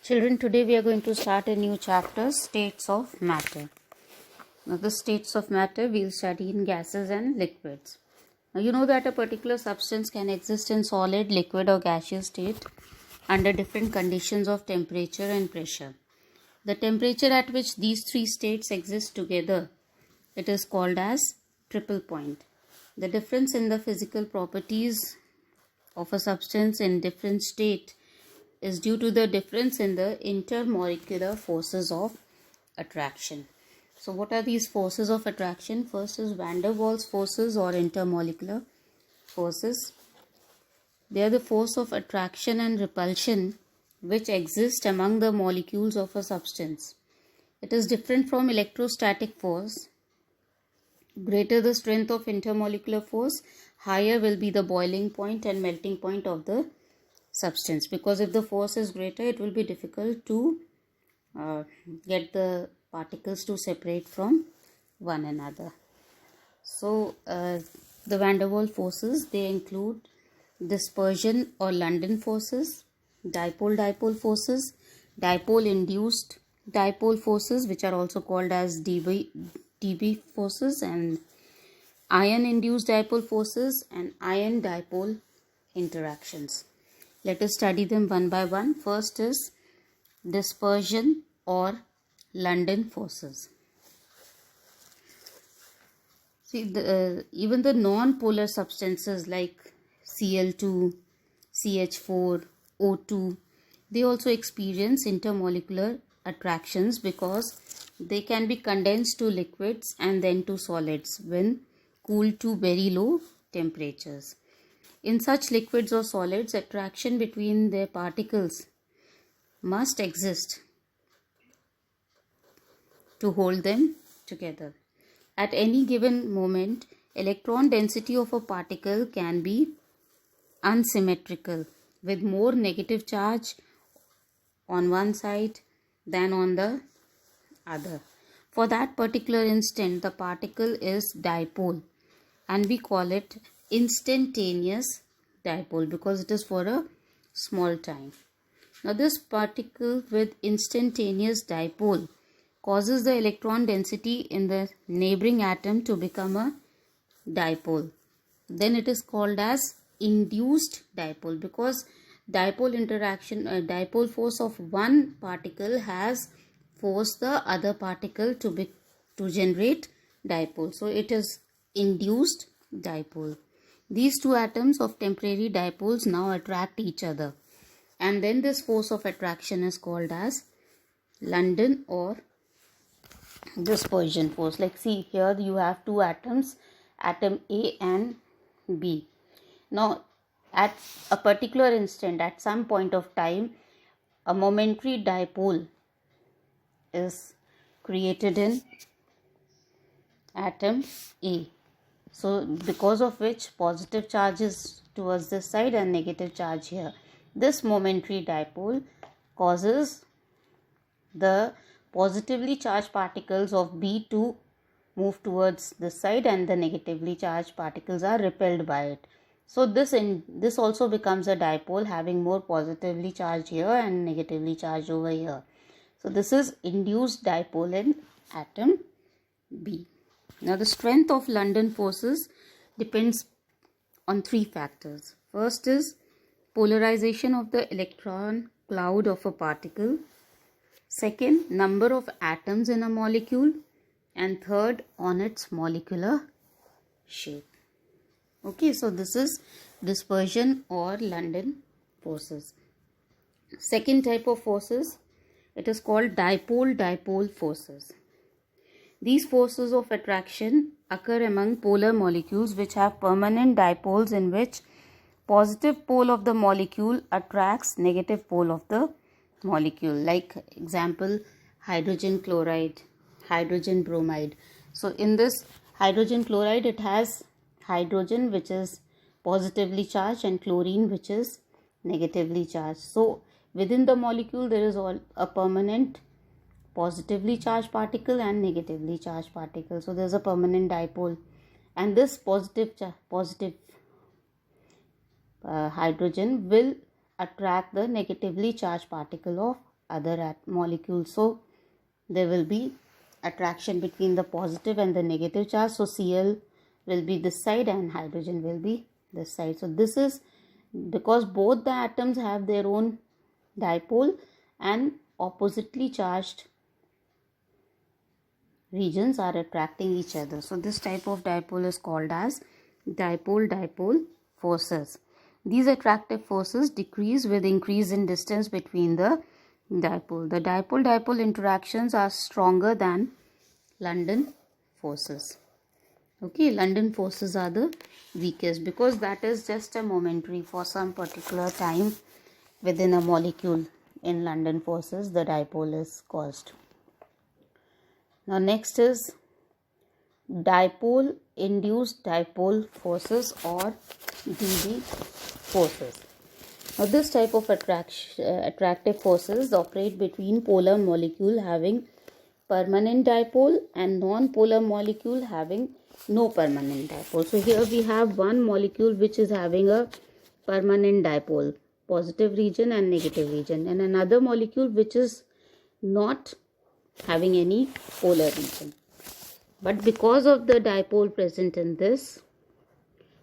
Children, today we are going to start a new chapter, States of Matter. Now, the states of matter we'll study in gases and liquids. Now, you know that a particular substance can exist in solid, liquid or gaseous state under different conditions of temperature and pressure. The temperature at which these three states exist together, it is called as triple point. The difference in the physical properties of a substance in different state is due to the difference in the intermolecular forces of attraction. So what are these forces of attraction? First is van der Waals forces or intermolecular forces. They are the force of attraction and repulsion which exist among the molecules of a substance. It is different from electrostatic force. Greater the strength of intermolecular force, higher will be the boiling point and melting point of the substance, because if the force is greater, it will be difficult to get the particles to separate from one another. So the van der Waals forces, they include dispersion or London forces, dipole forces, dipole induced dipole forces, which are also called as DB forces, and ion induced dipole forces and ion dipole interactions. Let us study them one by one. First is dispersion or London forces. See, even the non-polar substances like Cl2, CH4, O2, they also experience intermolecular attractions because they can be condensed to liquids and then to solids when cooled to very low temperatures. In such liquids or solids, attraction between their particles must exist to hold them together. At any given moment, electron density of a particle can be unsymmetrical, with more negative charge on one side than on the other. For that particular instant, the particle is dipole, and we call it instantaneous dipole because it is for a small time. Now, this particle with instantaneous dipole causes the electron density in the neighboring atom to become a dipole. Then it is called as induced dipole because dipole interaction, dipole force of one particle has forced the other particle to generate dipole. So it is induced dipole. These two atoms of temporary dipoles now attract each other, and then this force of attraction is called as London or dispersion force. Like, see here you have two atoms, atom A and B. Now at a particular instant, at some point of time, a momentary dipole is created in atom A. So because of which positive charge is towards this side and negative charge here. This momentary dipole causes the positively charged particles of B to move towards this side and the negatively charged particles are repelled by it. So this also becomes a dipole having more positively charged here and negatively charged over here. So this is induced dipole in atom B. Now the strength of London forces depends on three factors. First is polarization of the electron cloud of a particle. Second, number of atoms in a molecule. And third, on its molecular shape. Okay, so this is dispersion or London forces. Second type of forces, it is called dipole forces. These forces of attraction occur among polar molecules which have permanent dipoles in which positive pole of the molecule attracts negative pole of the molecule. Like example, hydrogen chloride, hydrogen bromide. So in this hydrogen chloride, it has hydrogen which is positively charged and chlorine which is negatively charged. So within the molecule there is a permanent positively charged particle and negatively charged particle. So there is a permanent dipole, and this positive hydrogen will attract the negatively charged particle of other molecules. So there will be attraction between the positive and the negative charge. So Cl will be this side and hydrogen will be this side. So this is because both the atoms have their own dipole and oppositely charged regions are attracting each other. So this type of dipole is called as dipole-dipole forces. These attractive forces decrease with increase in distance between the dipole. The dipole-dipole interactions are stronger than London forces. Okay, London forces are the weakest because that is just a momentary for some particular time within a molecule. In London forces, the dipole is caused. Now next is dipole induced dipole forces or DD forces. Now this type of attractive forces operate between polar molecule having permanent dipole and non-polar molecule having no permanent dipole. So here we have one molecule which is having a permanent dipole, positive region and negative region, and another molecule which is not having any polar region. But because of the dipole present in this,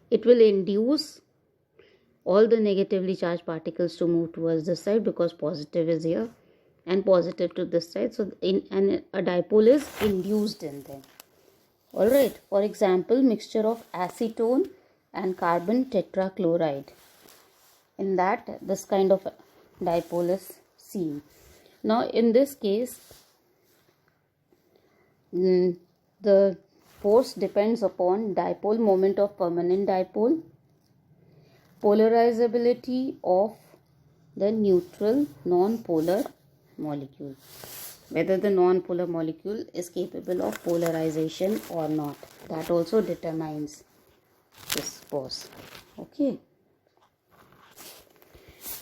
it will induce all the negatively charged particles to move towards this side because positive is here and positive to this side. So a dipole is induced in them. Alright, for example, mixture of acetone and carbon tetrachloride. In that, this kind of dipole is seen. Now in this case, the force depends upon dipole moment of permanent dipole, polarizability of the neutral non-polar molecule, whether the non-polar molecule is capable of polarization or not. That also determines this force. Okay.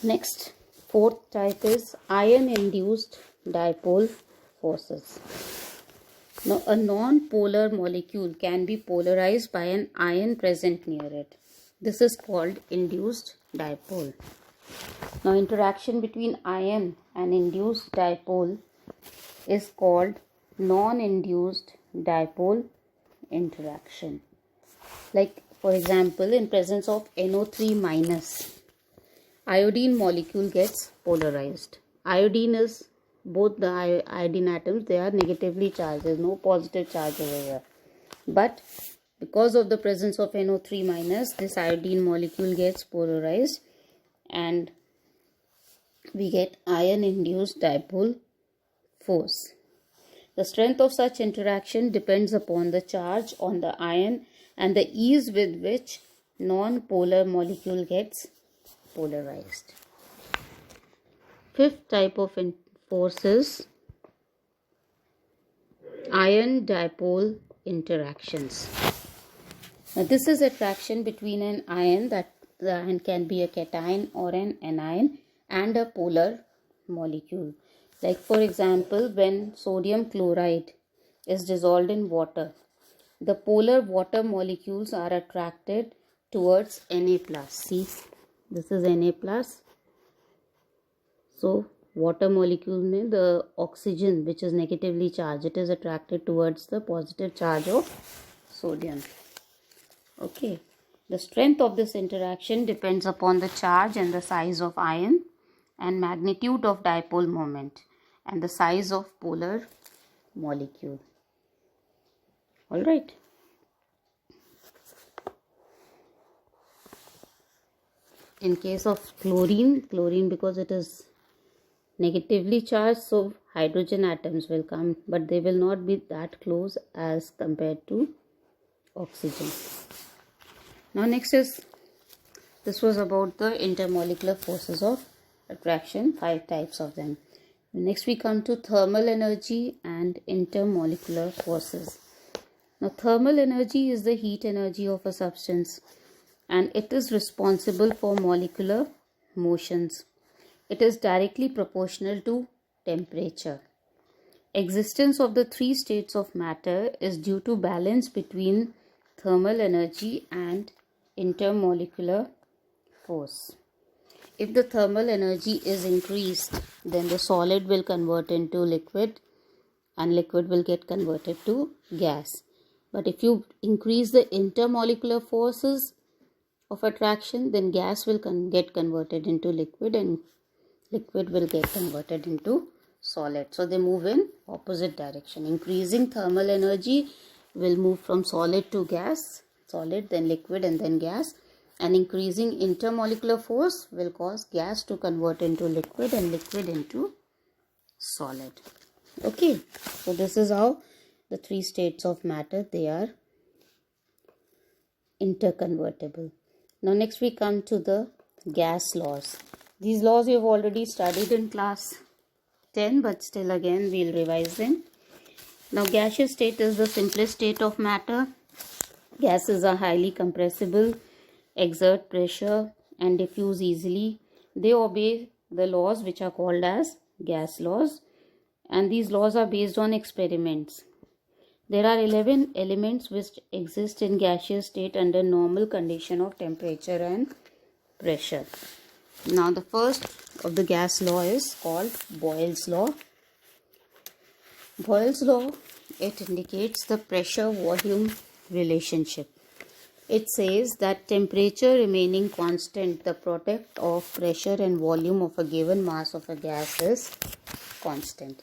Next, fourth type is ion-induced dipole forces. Now, a non-polar molecule can be polarized by an ion present near it. This is called induced dipole. Now, interaction between ion and induced dipole is called non-induced dipole interaction. Like, for example, in presence of NO3 minus, iodine molecule gets polarized. Iodine is both the iodine atoms, they are negatively charged. There is no positive charge over here. But because of the presence of NO3 minus, this iodine molecule gets polarized and we get ion-induced dipole force. The strength of such interaction depends upon the charge on the ion and the ease with which non-polar molecule gets polarized. Fifth type of force is ion dipole interactions. Now this is attraction between an ion, that the ion can be a cation or an anion, and a polar molecule. Like for example, when sodium chloride is dissolved in water, the polar water molecules are attracted towards Na+. See, this is Na+. So water molecule mein the oxygen which is negatively charged, it is attracted towards the positive charge of sodium. Okay, the strength of this interaction depends upon the charge and the size of ion and magnitude of dipole moment and the size of polar molecule. All right. In case of chlorine because it is negatively charged, so hydrogen atoms will come, but they will not be that close as compared to oxygen. Now next is, this was about the intermolecular forces of attraction, 5 types of them. Next we come to thermal energy and intermolecular forces. Now thermal energy is the heat energy of a substance and it is responsible for molecular motions. It is directly proportional to temperature. Existence of the 3 states of matter is due to balance between thermal energy and intermolecular force. if the thermal energy is increased, then the solid will convert into liquid and liquid will get converted to gas. But if you increase the intermolecular forces of attraction, then gas will get converted into liquid and liquid will get converted into solid. So they move in opposite direction. Increasing thermal energy will move from solid to gas, solid, then liquid, and then gas. And increasing intermolecular force will cause gas to convert into liquid and liquid into solid. Okay, so this is how the three states of matter, they are interconvertible. Now next we come to the gas laws. These laws you have already studied in class 10, but still again we'll revise them. Now gaseous state is the simplest state of matter. Gases are highly compressible, exert pressure and diffuse easily. They obey the laws which are called as gas laws, and these laws are based on experiments. There are 11 elements which exist in gaseous state under normal condition of temperature and pressure. Now the first of the gas law is called Boyle's law. Boyle's law, it indicates the pressure-volume relationship. It says that temperature remaining constant, the product of pressure and volume of a given mass of a gas is constant.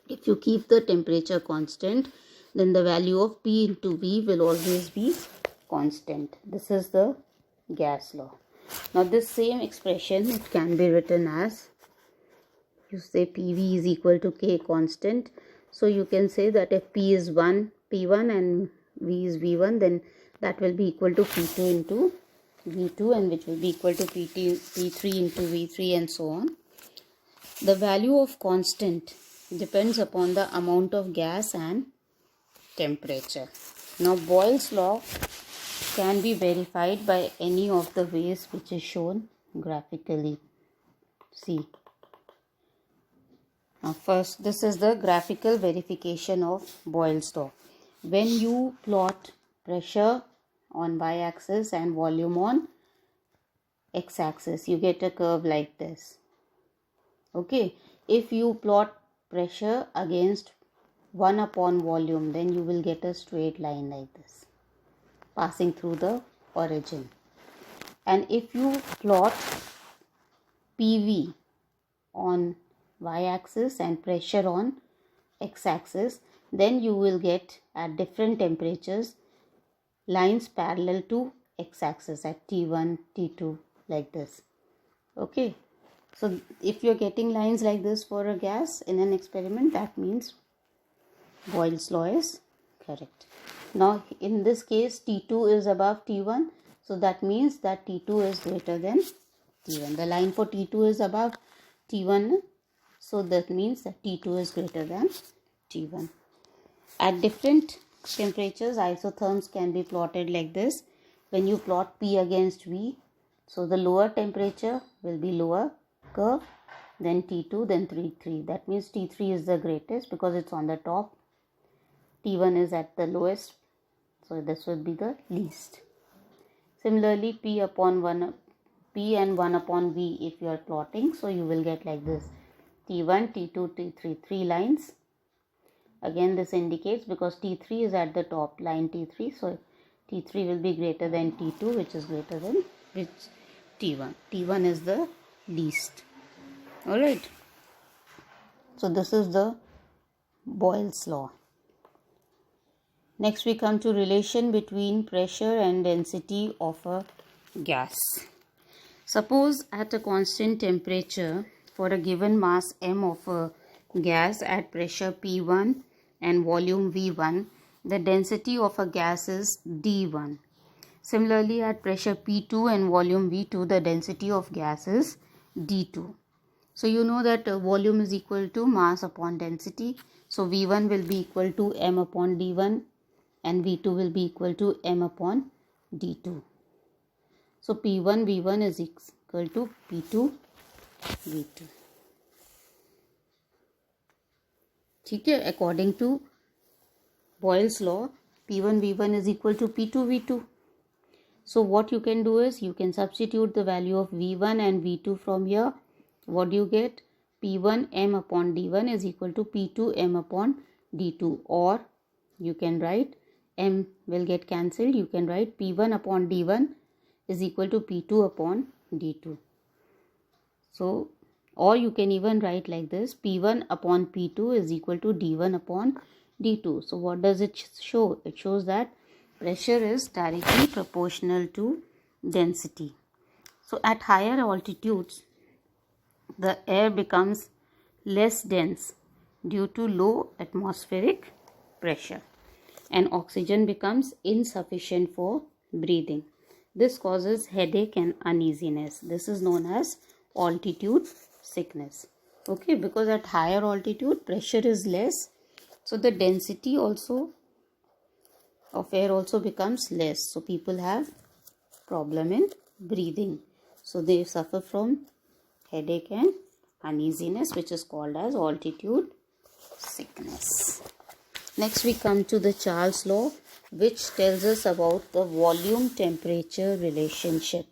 If you keep the temperature constant, then the value of P into V will always be constant. This is the gas law. Now this same expression, it can be written as, you say PV is equal to K constant. So you can say that if P is P1 and V is V1, then that will be equal to P2 into V2, and which will be equal to P3 into V3 and so on. The value of constant depends upon the amount of gas and temperature. Now Boyle's law can be verified by any of the ways which is shown graphically. See. Now first, this is the graphical verification of Boyle's law. When you plot pressure on y-axis and volume on x-axis, you get a curve like this. Okay, if you plot pressure against 1 upon volume, then you will get a straight line like this passing through the origin. And if you plot PV on y-axis and pressure on x-axis, then you will get at different temperatures lines parallel to x-axis at T1, T2 like this. Okay, so if you're getting lines like this for a gas in an experiment, that means Boyle's law is correct. Now in this case T2 is above T1, so that means that T2 is greater than T1. The line for T2 is above T1, so that means that T2 is greater than T1. At different temperatures, isotherms can be plotted like this. When you plot P against V, so the lower temperature will be lower curve, then T2, then T3. That means T3 is the greatest because it's on the top. T1 is at the lowest, so this would be the least. Similarly, P and 1 upon V if you are plotting, so you will get like this: T1, T2, T3, 3 lines. Again this indicates because T3 is at the top, line T3, so T3 will be greater than T2, which is greater than T1. T1 is the least. Alright. So this is the Boyle's law. Next we come to relation between pressure and density of a gas. Suppose at a constant temperature for a given mass m of a gas at pressure P1 and volume V1, the density of a gas is D1. Similarly, at pressure P2 and volume V2, the density of gas is D2. So you know that volume is equal to mass upon density. So V1 will be equal to m upon D1 and V2 will be equal to m upon D2. So P1 V1 is equal to P2 V2. ठीक है, according to Boyle's law, P1 V1 is equal to P2 V2. So what you can do is you can substitute the value of V1 and V2 from here. What do you get? P1 m upon D1 is equal to P2 m upon D2, or you can write m will get cancelled. You can write P1 upon D1 is equal to P2 upon D2. So, or you can even write like this, P1 upon P2 is equal to D1 upon D2. So what does it show? It shows that pressure is directly proportional to density. So at higher altitudes, the air becomes less dense due to low atmospheric pressure, and oxygen becomes insufficient for breathing. This causes headache and uneasiness. This is known as altitude sickness. Okay, because at higher altitude pressure is less, so the density also of air also becomes less, so people have problem in breathing, so they suffer from headache and uneasiness, which is called as altitude sickness. Next we come to the Charles law, which tells us about the volume temperature relationship.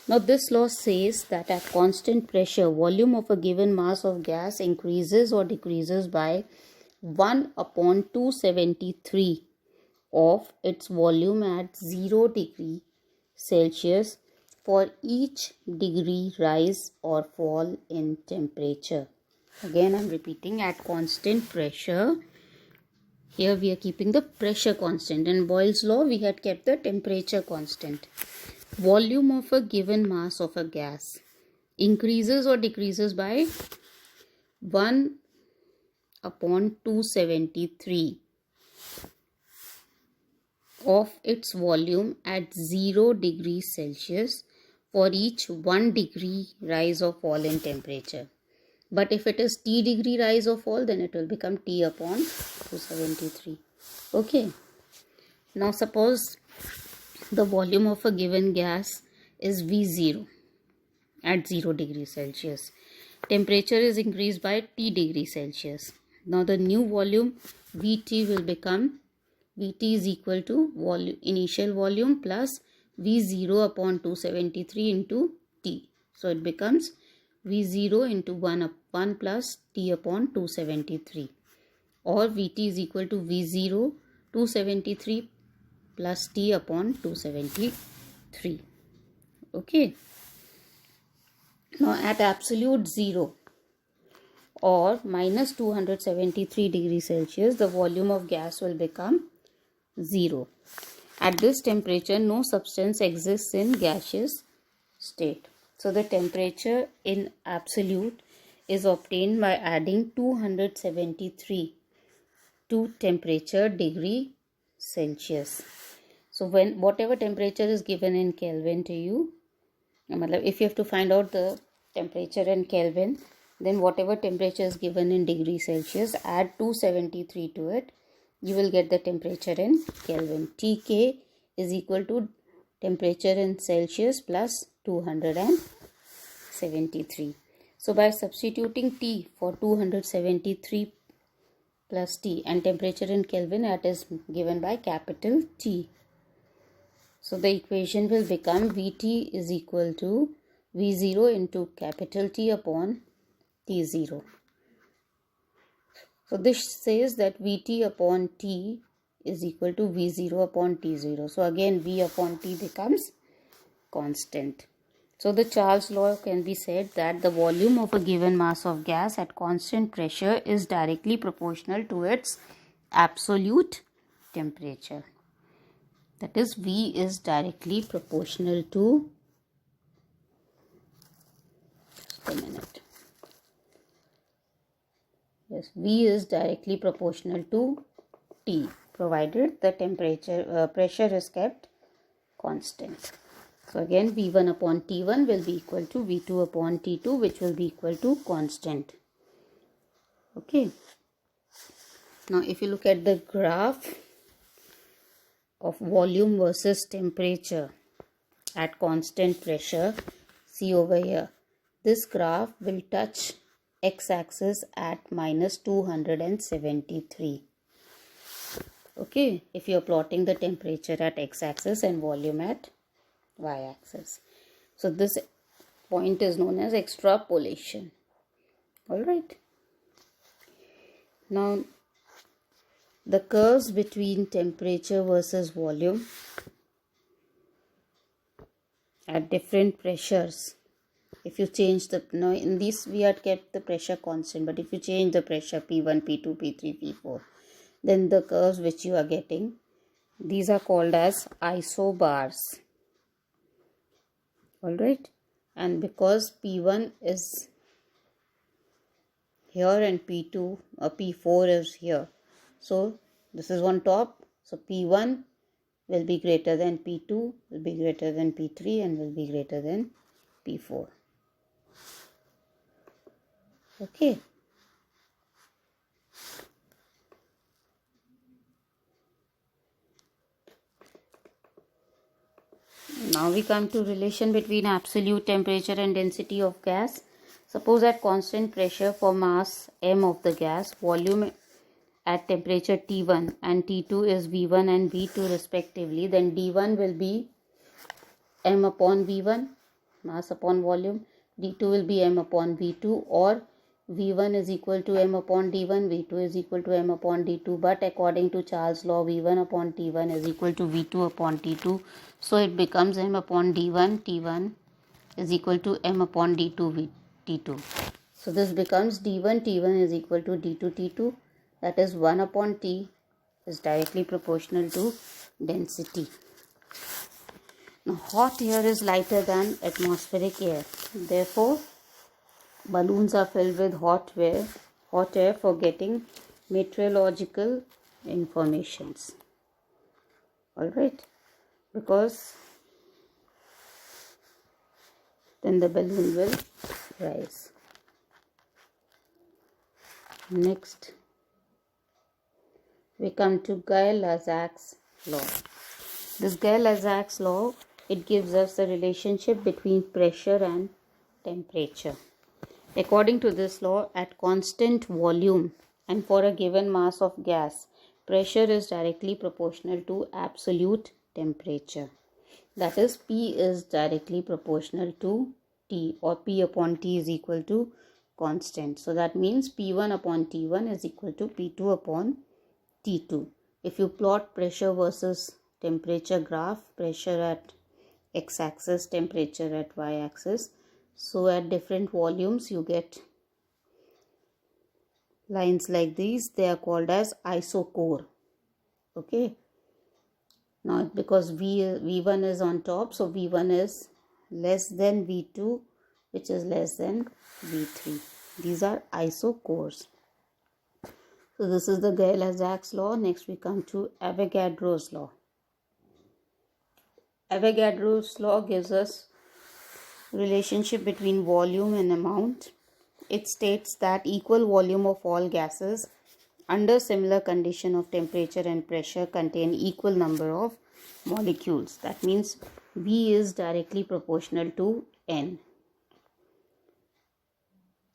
Now this law says that at constant pressure, volume of a given mass of gas increases or decreases by 1 upon 273 of its volume at 0 degree Celsius for each degree rise or fall in temperature. Again I am repeating, at constant pressure, here we are keeping the pressure constant. In Boyle's law we had kept the temperature constant. Volume of a given mass of a gas increases or decreases by 1 upon 273 of its volume at 0 degrees Celsius for each 1 degree rise or fall in temperature. But if it is T degree rise or fall, then it will become T upon 273. Okay. Now suppose the volume of a given gas is V0 at 0 degrees Celsius. Temperature is increased by T degrees Celsius. Now the new volume Vt will become, Vt is equal to initial volume plus V0 upon 273 into T. So it becomes V0 into 1 plus T upon 273, or Vt is equal to V0 273 plus T upon 273. Okay. Now at absolute 0 or minus 273 degrees Celsius, the volume of gas will become 0. At this temperature, no substance exists in gaseous state. So the temperature in absolute is obtained by adding 273 to temperature degree Celsius. So when whatever temperature is given in Kelvin to you, if you have to find out the temperature in Kelvin, then whatever temperature is given in degree Celsius, add 273 to it, you will get the temperature in Kelvin. Tk is equal to temperature in Celsius plus 273. So by substituting T for 273 plus T and temperature in Kelvin, that is given by capital T. So the equation will become Vt is equal to V0 into capital T upon T0. So this says that Vt upon T is equal to V0 upon T0. So again V upon T becomes constant. So the Charles law can be said that the volume of a given mass of gas at constant pressure is directly proportional to its absolute temperature. That is, V is directly proportional to, just a minute. Yes, V is directly proportional to T, provided the pressure is kept constant. So again, V1 upon T1 will be equal to V2 upon T2, which will be equal to constant. Okay. Now if you look at the graph of volume versus temperature at constant pressure, see over here, this graph will touch x-axis at minus 273. Okay, if you are plotting the temperature at x-axis and volume at y-axis. So this point is known as extrapolation. Alright. Now the curves between temperature versus volume at different pressures. If you change the, now in this we had kept the pressure constant, but if you change the pressure P1, P2, P3, P4, then the curves which you are getting, these are called as isobars. Alright, and because P1 is here and P2 or P4 is here, so this is on top, so P1 will be greater than P2, will be greater than P3, and will be greater than P4. Okay. Now we come to relation between absolute temperature and density of gas. Suppose at constant pressure for mass m of the gas, volume at temperature T1 and T2 is V1 and V2 respectively, then D1 will be m upon V1, mass upon volume, D2 will be m upon V2, or V1 is equal to m upon D1, V2 is equal to m upon D2, but according to Charles' law, V1 upon T1 is equal to V2 upon T2, so it becomes m upon D1, T1 is equal to m upon D2, T2. So this becomes D1, T1 is equal to D2, T2, that is 1 upon T is directly proportional to density. Now hot air is lighter than atmospheric air, therefore balloons are filled with hot air for getting meteorological informations. Alright, because then the balloon will rise. Next, we come to Gay-Lussac's law. This Gay-Lussac's law, it gives us the relationship between pressure and temperature. According to this law, at constant volume and for a given mass of gas, pressure is directly proportional to absolute temperature. That is, P is directly proportional to T, or P upon T is equal to constant. So that means P1 upon T1 is equal to P2 upon T2. If you plot pressure versus temperature graph, pressure at x-axis, temperature at y-axis, so at different volumes you get lines like these. They are called as isochore. Okay. Now because V1 is on top, so V1 is less than V2, which is less than V3. These are isochores. So this is the Gay-Lussac's law. Next we come to Avogadro's law. Avogadro's law gives us relationship between volume and amount. It states that equal volume of all gases under similar condition of temperature and pressure contain equal number of molecules. That means V is directly proportional to N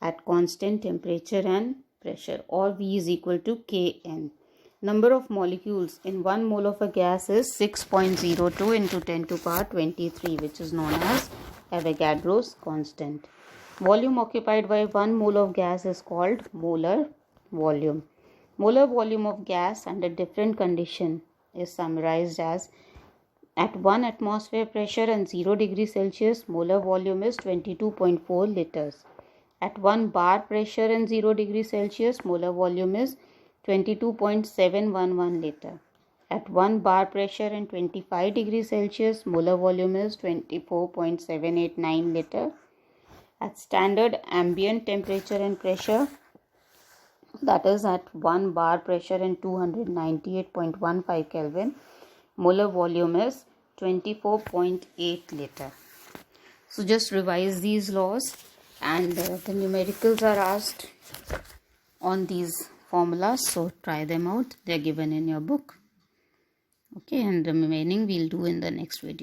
at constant temperature and pressure, or V is equal to Kn. Number of molecules in 1 mole of a gas is 6.02 into 10 to power 23, which is known as Avogadro's constant. Volume occupied by 1 mole of gas is called molar volume. Molar volume of gas under different condition is summarized as: at 1 atmosphere pressure and 0 degrees Celsius, molar volume is 22.4 liters. At 1 bar pressure and 0 degrees Celsius, molar volume is 22.711 liter. At 1 bar pressure and 25 degrees Celsius, molar volume is 24.789 liter. At standard ambient temperature and pressure, that is at 1 bar pressure and 298.15 Kelvin, molar volume is 24.8 liter. So just revise these laws, and the numericals are asked on these formulas, so try them out. They are given in your book. Okay, and the remaining we'll do in the next video.